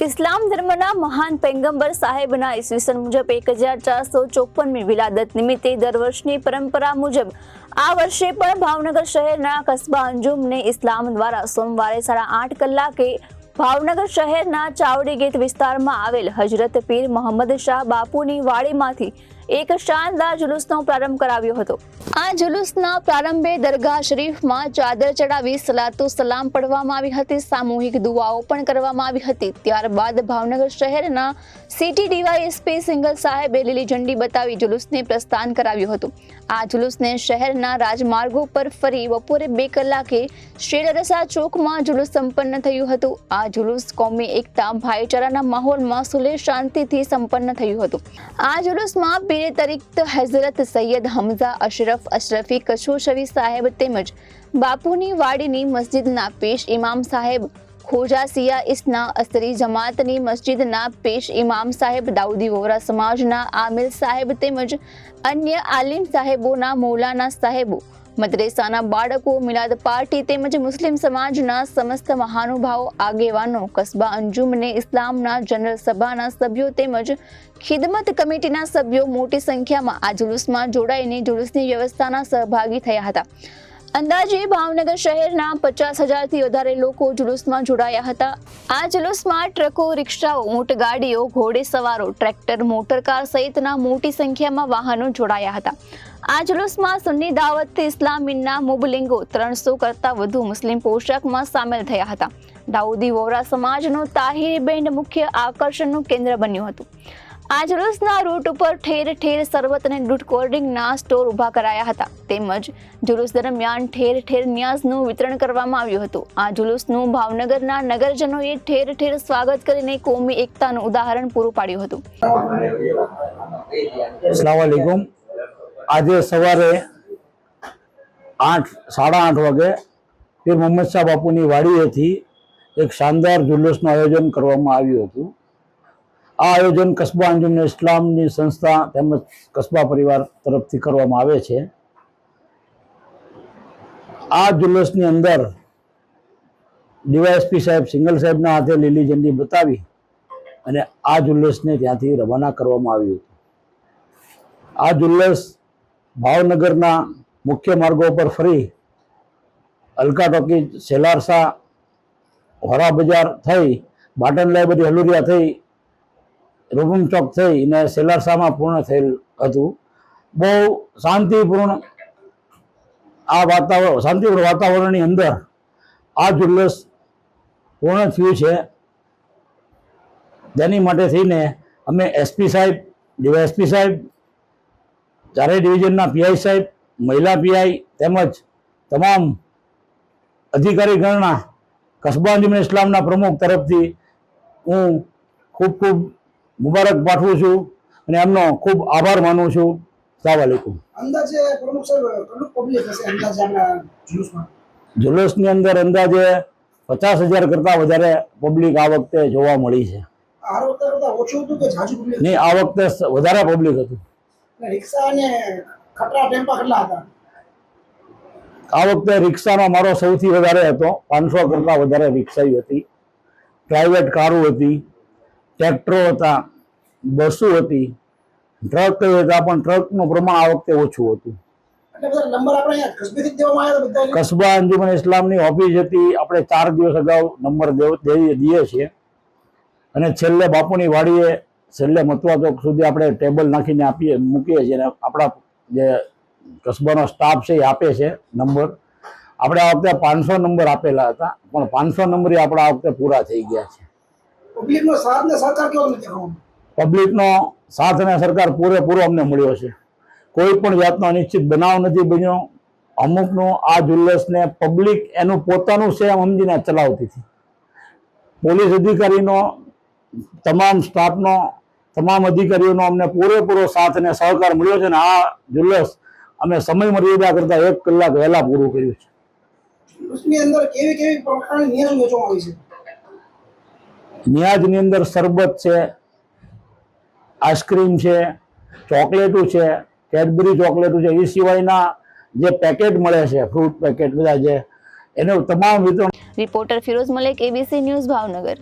ઇસ્લામ ધર્મના મહાન પૈગંબર સાહેબના ઈસવીસન મુજબ 1454મી વિલાદત નિમિત્તે દર વર્ષની પરંપરા મુજબ આ વર્ષે પણ ભાવનગર શહેરના કસ્બા અંજુમને ઇસ્લામ દ્વારા સોમવારે 8:30 કલાકે ભાવનગર શહેરના ચાવડી ગેટ વિસ્તારમાં આવેલ હજરત પીર મોહમ્મદ શાહ બાપુની વાડીમાંથી એક શાનદાર જુલુસનો પ્રારંભ કરાવ્યો હતો। આ જુલુસના પ્રારંભે દરગાહ શરીફમાં ચાદર ચડાવી સલાતો સલામ પઢવામાં આવી હતી, સામૂહિક દુઆઓ પણ કરવામાં આવી હતી। ત્યારબાદ ભાવનગર શહેરના સિટી ડીવાયએસપી સિંગલ સાહેબે લીલી ઝંડી બતાવી જુલુસને પ્રસ્થાન કરાવ્યું હતું। આ જુલુસને શહેરના રાજમાર્ગો પર ફરી બપોરે 2 કલાકે શેરરસા ચોકમાં જુલુસ સંપન્ન થયું હતું। આ જુલુસ કોમી એકતા ભાઈચારાના માહોલમાં સુલેહ શાંતિથી સંપન્ન થયું હતું। આ જુલુસમાં પીરે તરીકે હઝરત સૈયદ હમઝા અશરફ અશરફી કચોશવી સાહેબ તેમજ બાપુની વાડીની મસ્જિદના પેશ ઇમામ સાહેબ ખોજા સિયા ઇસ્ના અસરી જમાતની મસ્જિદના પેશ ઇમામ સાહેબ દાઉદી વોરા સમાજના આમિર સાહેબ તેમજ અન્ય આલિમ સાહેબોના મૌલાના સાહેબો મદ્રેસાના બાળકો મિલાદ પાર્ટી તેમજ મુસ્લિમ સમાજના સમસ્ત મહાનુભાવો આગેવાનો કસ્બા અંજુમને ઇસ્લામના જનરલ સભાના સભ્યો તેમજ ખિદમત કમિટીના સભ્યો મોટી સંખ્યામાં આ જુલુસમાં જોડાઈને જુલુસની વ્યવસ્થાના સહભાગી થયા હતા। અંદાજે ભાવનગર શહેરના 50,000થી વધારે લોકો જુલુસમાં જોડાયા હતા। આ જુલુસમાં ટ્રકો, રિક્ષાઓ, મોટરગાડીઓ, ઘોડેસવારો, ટ્રેક્ટર, મોટરકાર સહિતના મોટી સંખ્યામાં વાહનો જોડાયા હતા। આ જુલુસમાં સુન્ની દાવતથી ઇસ્લામીના મુબલિંગો 300 કરતાં વધુ મુસ્લિમ પોશાકમાં સામેલ થયા હતા। દાઉદી વોરા સમાજનો તાહિરી બેન્ડ મુખ્ય આકર્ષણનું કેન્દ્ર બન્યું હતું। આ જુલુસના રૂટ ઉપર ઠેર ઠેર શરબત અને દૂધ કોલ્ડ્રિંકના સ્ટોર ઊભા કરાયા હતા તેમજ જુલુસ દરમિયાન ઠેર ઠેર નિયાઝનું વિતરણ કરવામાં આવ્યું હતું। આ જુલુસનું ભાવનગરના નગરજનોએ ઠેર ઠેર સ્વાગત કરીને કોમી એકતાનું ઉદાહરણ પૂરું પાડ્યું હતું। अस्सलाम वालेकुम। આજે સવારે 8:30 વાગે પીર મોહમ્મદ શાહ બાપુની વાડીએથી એક શાનદાર જુલુસનું આયોજન કરવામાં આવ્યું હતું। આ આયોજન કસ્બા અંજુમને ઇસ્લામની સંસ્થા તેમજ કસ્બા પરિવાર તરફથી કરવામાં આવે છે। આ જુલુસની અંદર ડીવાયએસપી સાહેબ સિંગલ સાહેબના હાથે લીલી ઝંડી બતાવી અને આ જુલુસને ત્યાંથી રવાના કરવામાં આવ્યું હતું। આ જુલુસ ભાવનગરના મુખ્ય માર્ગો પર ફરી અલકા ટોકીજ, સેલારસા, હોરા બજાર થઈ, બાટન લાઇબ્રેરી, હલુરિયા થઈ, રૂબમ ચોક થઈ અને સેલારસામાં પૂર્ણ થયેલ હતું। બહુ શાંતિપૂર્ણ વાતાવરણની અંદર આ જુલુસ પૂર્ણ થયું છે। તેની માટે થઈને અમે એસપી સાહેબ, ડીવાયએસપી સાહેબ, ચારેય ડિવિઝનના પીઆઈ સાહેબ, મહિલા પીઆઈ તેમજ તમામ અધિકારીગણના કસ્બા અંજુમને ઇસ્લામના પ્રમુખ તરફથી હું ખૂબ મુબારક પાઠવું છું અને એમનો ખૂબ આભાર માનું છું। અસ્સલામ વાલેકુમ। અંદાજે પ્રમુખ સાહેબ કેટલું પબ્લિક હશે અંદાજે આપણા જુલુસમાં? જુલુસની અંદર અંદાજે 50,000 કરતાં વધારે પબ્લિક આ વખતે જોવા મળી છે। આ વખતે કરતાં ઓછું હતું કે જાજુ પબ્લિક? નહીં, આ વખતે વધારે પબ્લિક હતું। રિક્ષા અને ખટરા ટેમ્પા કેટલા હતા? આ વખતે રિક્ષાનો મારો સૌથી વધારે હતો, 500 કરતાં વધારે રિક્ષાઓ હતી, પ્રાઇવેટ કારો હતી, ટ્રેક્ટરો હતા, બસો હતી, ટ્રક હતા, પણ ટ્રકનું પ્રમાણ આ વખતે ઓછું હતું। એટલે બધા નંબર આપણે અહીંયા કસ્બેથી દેવામાં આવ્યા હતા બધા? કસ્બા અંજુમન ઇસ્લામની ઓફિસ હતી, આપણે 4 દિવસ અગાઉ નંબર દઈએ છીએ અને છેલ્લે બાપુની વાડીએ છેલ્લે મતવા ચોક સુધી આપણે ટેબલ નાખીને મૂકીએ છીએ અને આપણા જે કસ્બાનો સ્ટાફ છે એ આપે છે નંબર। આપણે આ વખતે 500 નંબર આપેલા હતા, પણ 500 નંબર આપણા આ વખતે પૂરા થઈ ગયા છે। પબ્લિકનો સાથ ને સહકાર કેવો દેખાવાનો? પબ્લિકનો સાથ અને સરકાર પૂરેપૂરો અમને મળ્યો છે। કોઈ પણ જાતનો અનિશ્ચિત બનાવ નથી બન્યો। અમુકનું આ જુલુસને પબ્લિક એનું પોતાનું છે એમ સમજીને ચલાવતી હતી। પોલીસ અધિકારીનો, તમામ સ્ટાફનો, તમામ અધિકારીઓનો અમને પૂરેપૂરો સાથ અને સહકાર મળ્યો છે અને આ જુલુસ અમે સમય મર્યાદા કરતાં 1 કલાક વહેલા પૂરું કર્યું છે। જુલુસની અંદર કેવી પ્રકારની નિયમ વેચવામાં આવી છે? નિયાજની અંદર શરબત છે, આઈસ્ક્રીમ છે, ચોકલેટો છે, કેડબરી ચોકલેટો છે, એ સિવાયના જે પેકેટ મળે છે, ફ્રૂટ પેકેટ બધા જે એનું તમામ વિતરણ। Reporter Firoz Malek, ABC news, Bhavnagar.